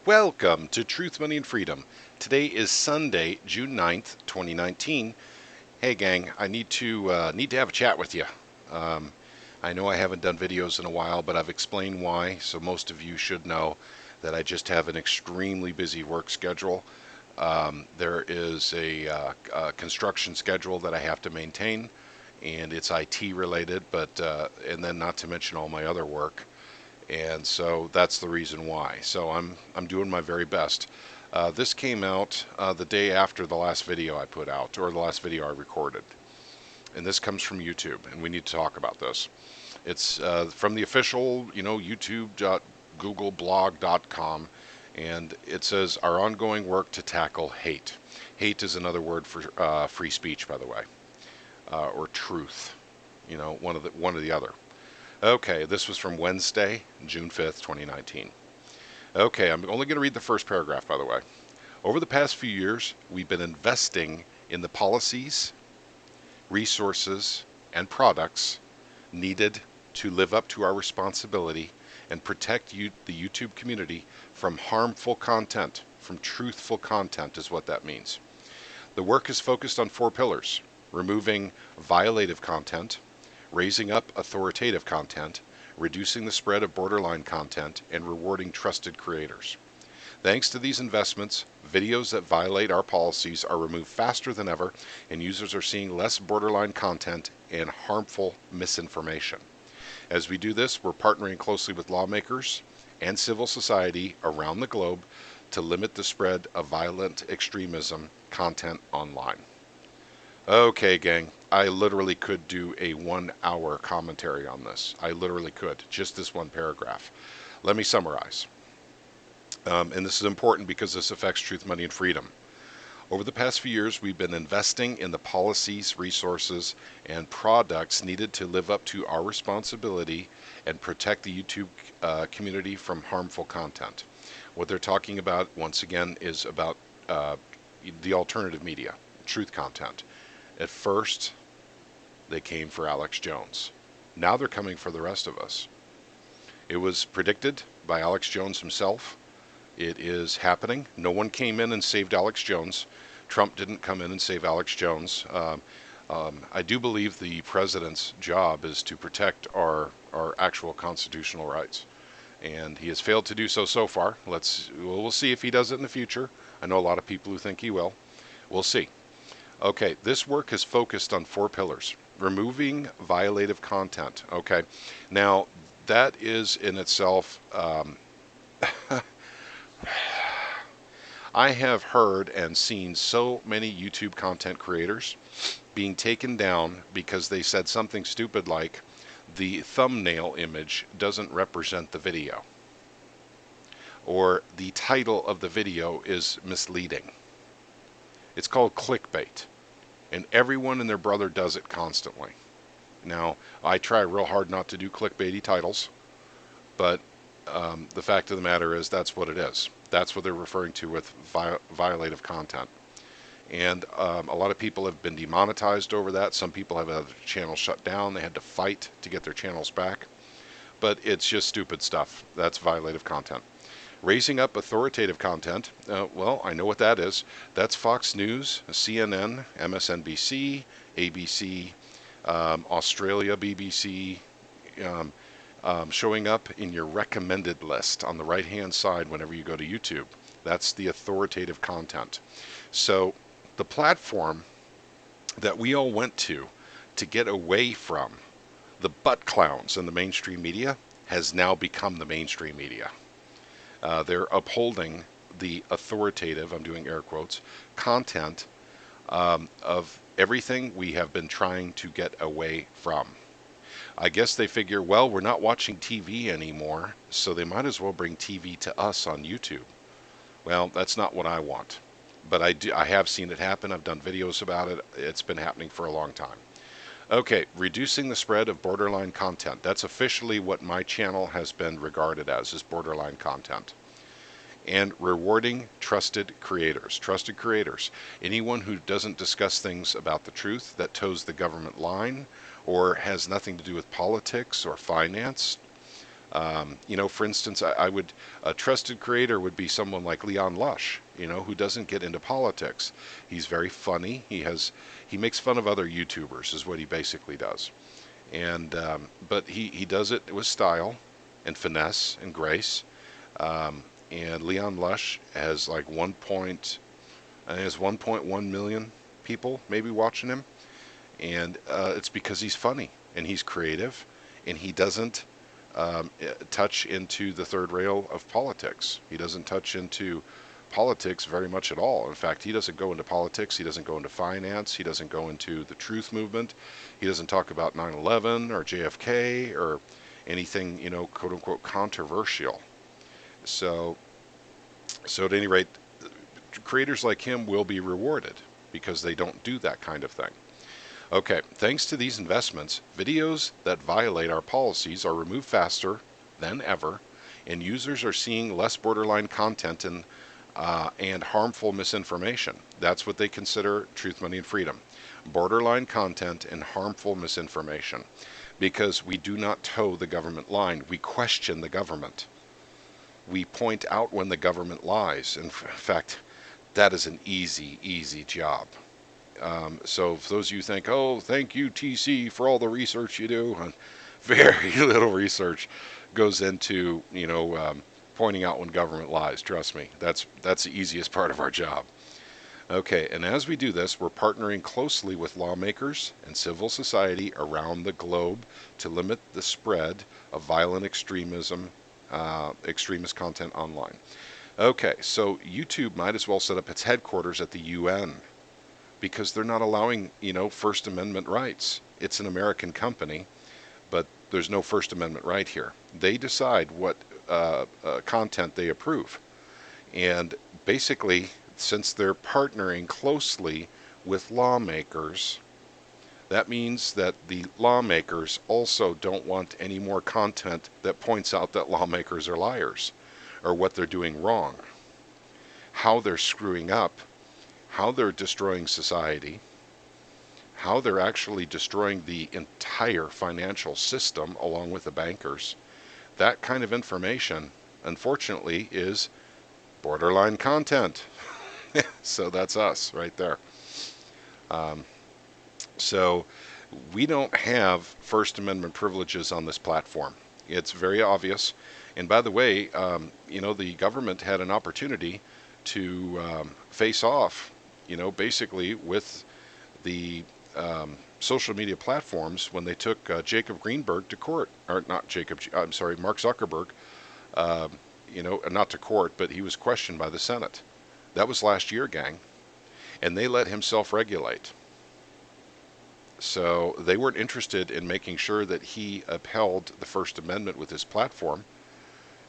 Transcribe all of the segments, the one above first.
Welcome to Truth, Money, and Freedom. Today is Sunday, June 9th, 2019. Hey gang, I need to have a chat with you. Um, I know I haven't done videos in a while, but I've explained why, so most of you should know that I just have an extremely busy work schedule. There is a construction schedule that I have to maintain, and it's IT related, but and then not to mention all my other work. And so that's the reason why. So I'm doing my very best. This came out the day after the last video I put out, or the last video I recorded, and this comes from YouTube, and we need to talk about this. It's from the official, youtube.googleblog.com, and it says our ongoing work to tackle hate. Hate is another word for free speech, by the way, or truth. One or the other. Okay, this was from Wednesday, June 5th, 2019. Okay, I'm only going to read the first paragraph, by the way. Over the past few years, we've been investing in the policies, resources, and products needed to live up to our responsibility and protect the YouTube community from harmful content, from truthful content is what that means. The work is focused on 4 pillars: removing violative content, raising up authoritative content, reducing the spread of borderline content, and rewarding trusted creators. Thanks to these investments, videos that violate our policies are removed faster than ever, and users are seeing less borderline content and harmful misinformation. As we do this, we're partnering closely with lawmakers and civil society around the globe to limit the spread of violent extremism content online. Okay, gang, I literally could do a 1 hour commentary on this. I literally could, just this one paragraph. Let me summarize. And this is important because this affects truth, money, and freedom. Over the past few years, we've been investing in the policies, resources, and products needed to live up to our responsibility and protect the YouTube community from harmful content. What they're talking about, once again, is about the alternative media, truth content. At first, they came for Alex Jones. Now they're coming for the rest of us. It was predicted by Alex Jones himself. It is happening. No one came in and saved Alex Jones. Trump didn't come in and save Alex Jones. I do believe the president's job is to protect our actual constitutional rights, and he has failed to do so far. We'll see if he does it in the future. I know a lot of people who think he will. We'll see. Okay, this work is focused on 4 pillars. Removing violative content. Okay, now that is in itself, I have heard and seen so many YouTube content creators being taken down because they said something stupid like the thumbnail image doesn't represent the video, or the title of the video is misleading. It's called clickbait, and everyone and their brother does it constantly. Now, I try real hard not to do clickbaity titles, but the fact of the matter is that's what it is. That's what they're referring to with violative content. And a lot of people have been demonetized over that. Some people have had their channels shut down. They had to fight to get their channels back. But it's just stupid stuff. That's violative content. Raising up authoritative content, well, I know what that is. That's Fox News, CNN, MSNBC, ABC, Australia, BBC, showing up in your recommended list on the right-hand side whenever you go to YouTube. That's the authoritative content. So the platform that we all went to get away from the butt clowns in the mainstream media has now become the mainstream media. They're upholding the authoritative, I'm doing air quotes, content of everything we have been trying to get away from. I guess they figure, well, we're not watching TV anymore, so they might as well bring TV to us on YouTube. Well, that's not what I want. But I have seen it happen. I've done videos about it. It's been happening for a long time. Okay, reducing the spread of borderline content. That's officially what my channel has been regarded as, is borderline content. And rewarding trusted creators. Trusted creators. Anyone who doesn't discuss things about the truth, that toes the government line, or has nothing to do with politics or finance, For instance, I would a trusted creator would be someone like Leon Lush, who doesn't get into politics. He's very funny. He makes fun of other YouTubers, is what he basically does. And but he does it with style and finesse and grace. And Leon Lush has like I think has 1.1 million people maybe watching him, and it's because he's funny and he's creative, and he doesn't touch into the third rail of politics. He doesn't touch into politics very much at all. In fact, he doesn't go into politics. He doesn't go into finance. He doesn't go into the truth movement. He doesn't talk about 9/11 or JFK or anything, quote unquote, controversial. So, so at any rate, creators like him will be rewarded because they don't do that kind of thing. Okay, thanks to these investments, videos that violate our policies are removed faster than ever, and users are seeing less borderline content and harmful misinformation. That's what they consider truth, money, and freedom. Borderline content and harmful misinformation. Because we do not toe the government line, we question the government. We point out when the government lies. In fact, that is an easy, easy job. So if those of you think, oh, thank you, TC, for all the research you do, and very little research goes into, pointing out when government lies. Trust me, that's the easiest part of our job. Okay, and as we do this, we're partnering closely with lawmakers and civil society around the globe to limit the spread of violent extremist content online. Okay, so YouTube might as well set up its headquarters at the UN because they're not allowing, First Amendment rights. It's an American company, but there's no First Amendment right here. They decide what content they approve. And basically, since they're partnering closely with lawmakers, that means that the lawmakers also don't want any more content that points out that lawmakers are liars or what they're doing wrong, how they're screwing up, how they're destroying society, how they're actually destroying the entire financial system along with the bankers. That kind of information, unfortunately, is borderline content. So that's us right there. Um, so we don't have First Amendment privileges on this platform. It's very obvious. And by the way, the government had an opportunity to face off, basically with the social media platforms when they took Jacob Greenberg to court, or not Jacob, I'm sorry, Mark Zuckerberg, uh, not to court, but he was questioned by the Senate. That was last year, gang, and they let him self-regulate. So they weren't interested in making sure that he upheld the First Amendment with his platform,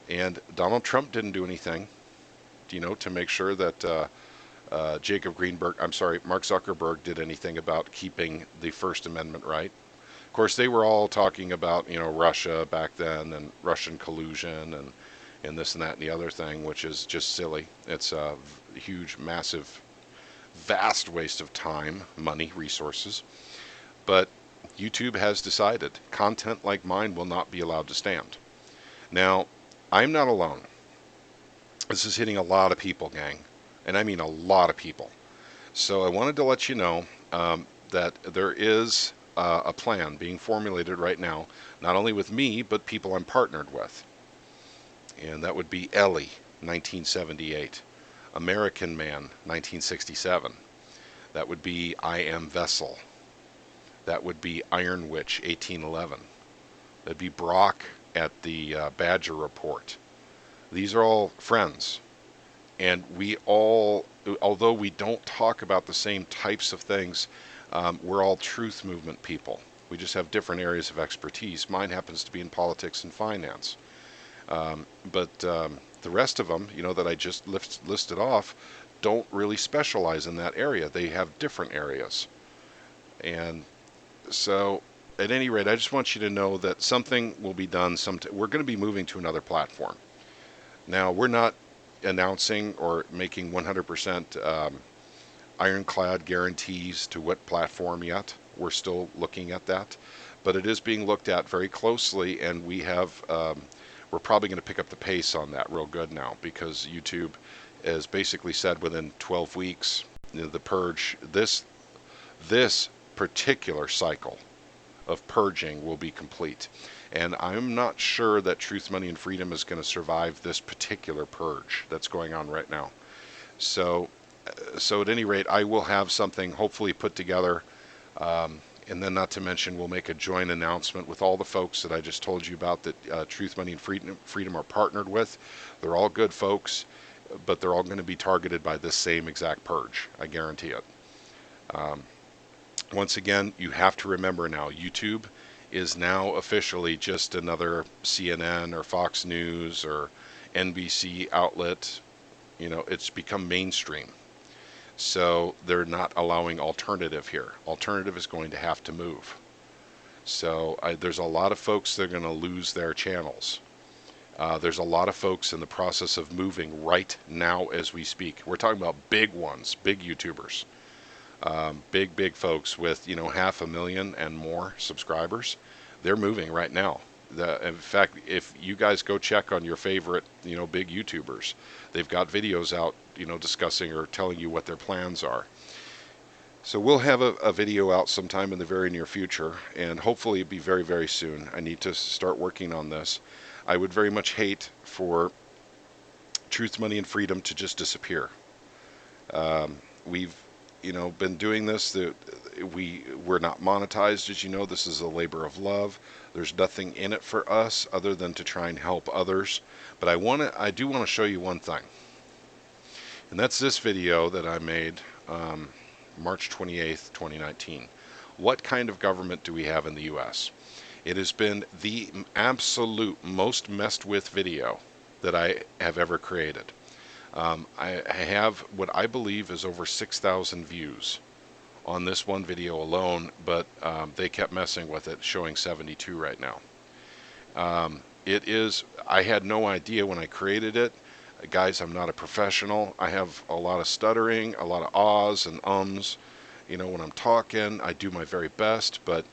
and Donald Trump didn't do anything, to make sure that Mark Zuckerberg did anything about keeping the First Amendment right. Of course, they were all talking about, Russia back then and Russian collusion and this and that and the other thing, which is just silly. It's a huge, massive, vast waste of time, money, resources. But YouTube has decided content like mine will not be allowed to stand. Now, I'm not alone. This is hitting a lot of people, gang. And I mean a lot of people. So I wanted to let you know that there is a plan being formulated right now, not only with me, but people I'm partnered with. And that would be Ellie, 1978. American Man, 1967. That would be I Am Vessel. That would be Iron Witch, 1811. That'd be Brock at the Badger Report. These are all friends. And we all, although we don't talk about the same types of things, we're all truth movement people. We just have different areas of expertise. Mine happens to be in politics and finance. But the rest of them, that I just listed off, don't really specialize in that area. They have different areas. And so, at any rate, I just want you to know that something will be done. We're going to be moving to another platform. Now, we're not announcing or making 100% ironclad guarantees to what platform yet. We're still looking at that. But it is being looked at very closely, and we have we're probably going to pick up the pace on that real good now, because YouTube has basically said within 12 weeks, the purge, this particular cycle of purging will be complete. And I'm not sure that Truth, Money, and Freedom is going to survive this particular purge that's going on right now. So, so at any rate, I will have something hopefully put together. And then, not to mention, we'll make a joint announcement with all the folks that I just told you about that Truth, Money, and Freedom are partnered with. They're all good folks, but they're all going to be targeted by this same exact purge. I guarantee it. Once again, you have to remember now, YouTube is now officially just another CNN or Fox News or NBC outlet. You know, it's become mainstream. So they're not allowing alternative here. Alternative is going to have to move. So there's a lot of folks that are going to lose their channels. There's a lot of folks in the process of moving right now as we speak. We're talking about big ones, big YouTubers, big folks with 500,000 and more subscribers. They're moving right now. In fact, if you guys go check on your favorite, big YouTubers, they've got videos out, discussing or telling you what their plans are. So we'll have a video out sometime in the very near future, and hopefully it'll be very, very soon. I need to start working on this. I would very much hate for Truth, Money, and Freedom to just disappear. We've been doing this. We're not monetized, as you know. This is a labor of love. There's nothing in it for us other than to try and help others. But I do want to show you one thing, and that's this video that I made March 28th, 2019. What kind of government do we have in the U.S.? It has been the absolute most messed with video that I have ever created. I have what I believe is over 6,000 views on this one video alone, but they kept messing with it, showing 72 right now. I had no idea when I created it. Guys, I'm not a professional. I have a lot of stuttering, a lot of ahs and ums. When I'm talking, I do my very best, but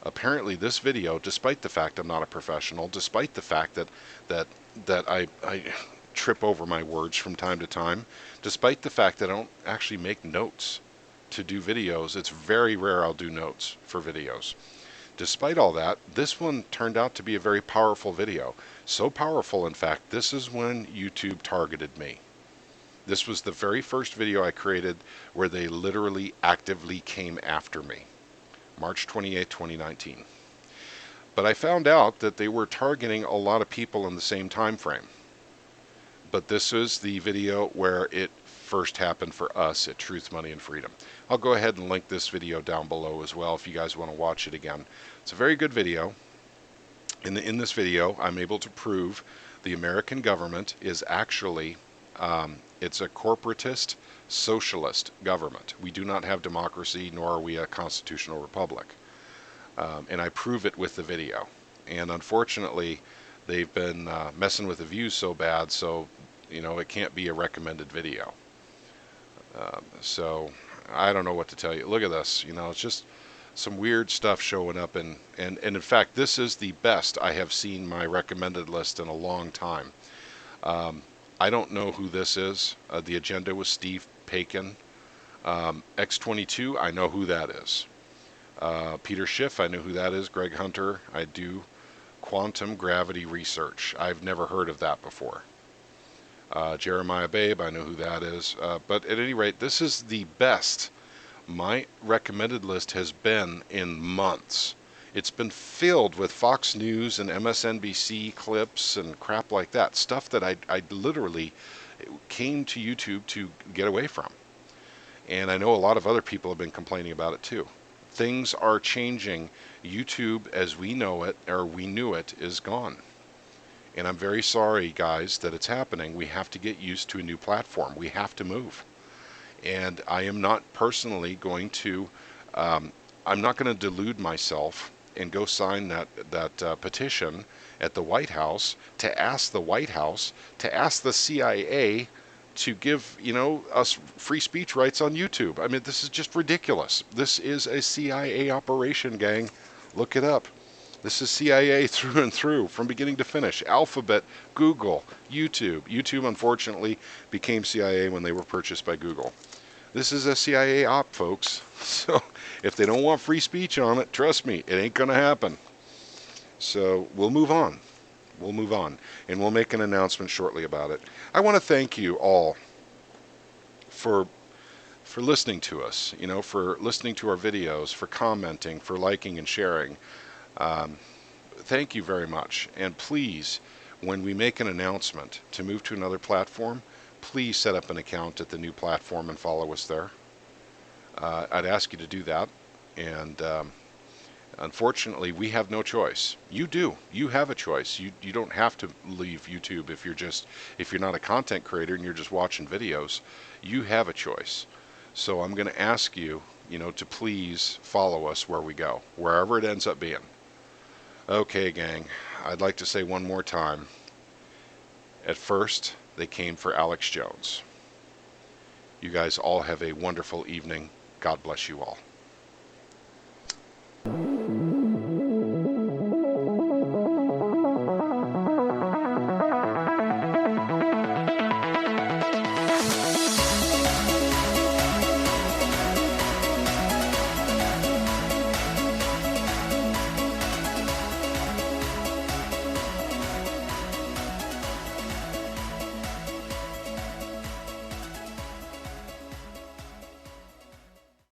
apparently this video, despite the fact I'm not a professional, despite the fact that I trip over my words from time to time, despite the fact that I don't actually make notes to do videos, it's very rare I'll do notes for videos. Despite all that, this one turned out to be a very powerful video. So powerful, in fact, this is when YouTube targeted me. This was the very first video I created where they literally actively came after me. March 28, 2019. But I found out that they were targeting a lot of people in the same time frame. But this is the video where it first happened for us at Truth, Money, and Freedom. I'll go ahead and link this video down below as well if you guys want to watch it again. It's a very good video. In this video, I'm able to prove the American government is actually, it's a corporatist, socialist government. We do not have democracy, nor are we a constitutional republic. And I prove it with the video. And unfortunately, they've been messing with the views so bad, so it can't be a recommended video. So I don't know what to tell you. Look at this. It's just some weird stuff showing up, and in fact, this is the best I have seen my recommended list in a long time. I don't know who this is. The agenda was Steve Paikin. X22, I know who that is. Peter Schiff, I know who that is. Greg Hunter, I do. Quantum gravity research, I've never heard of that before. Jeremiah Babe, I know who that is. But at any rate, this is the best my recommended list has been in months. It's been filled with Fox News and MSNBC clips and crap like that. Stuff that I literally came to YouTube to get away from. And I know a lot of other people have been complaining about it too. Things are changing. YouTube as we know it, or we knew it, is gone. And I'm very sorry, guys, that it's happening. We have to get used to a new platform. We have to move. And I am not personally going to, I'm not going to delude myself and go sign that petition at the White House to ask the White House, to ask the CIA to give, us free speech rights on YouTube. I mean, this is just ridiculous. This is a CIA operation, gang. Look it up. This is CIA through and through, from beginning to finish. Alphabet, Google, YouTube. YouTube, unfortunately, became CIA when they were purchased by Google. This is a CIA op, folks. So if they don't want free speech on it, trust me, it ain't going to happen. So we'll move on. We'll move on. And we'll make an announcement shortly about it. I want to thank you all for listening to us, for listening to our videos, for commenting, for liking and sharing. Thank you very much. And please, when we make an announcement to move to another platform, please set up an account at the new platform and follow us there. I'd ask you to do that. And unfortunately, we have no choice. You do. You have a choice. You don't have to leave YouTube if you're not a content creator and you're just watching videos. You have a choice. So I'm going to ask you, to please follow us where we go, wherever it ends up being. Okay, gang, I'd like to say one more time. At first, they came for Alex Jones. You guys all have a wonderful evening. God bless you all.